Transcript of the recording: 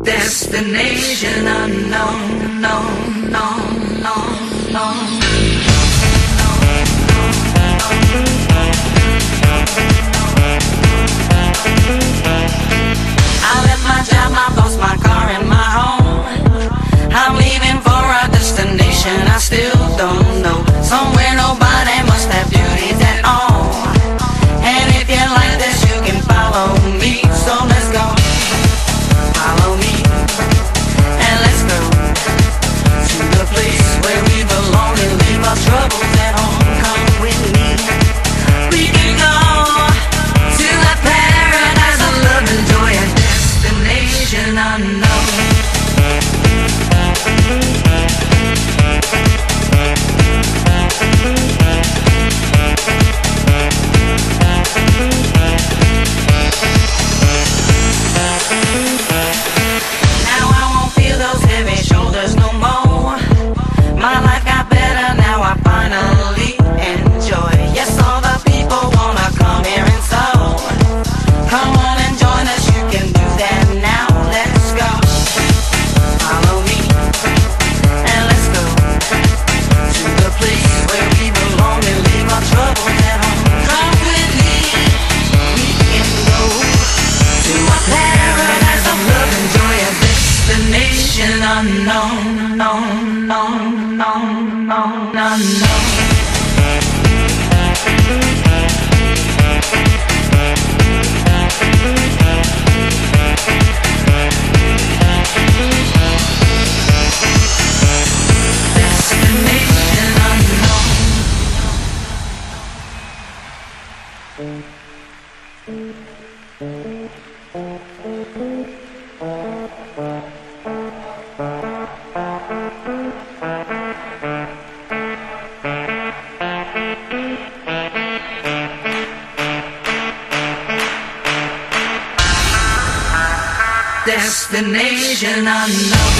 Destination unknown, known, known, known, known. I left my job, I lost my car and my home. I'm leaving for a destination I still don't know. Somewhere nobody must have duties at all. And if you like this, you can follow me. So let's go. Follow me, and let's go to the place where we belong and leave our troubles at home. Come with me. We can go to a paradise of love and joy, a destination unknown. Unknown, known, known, known, known, unknown. Destination unknown. Destination unknown.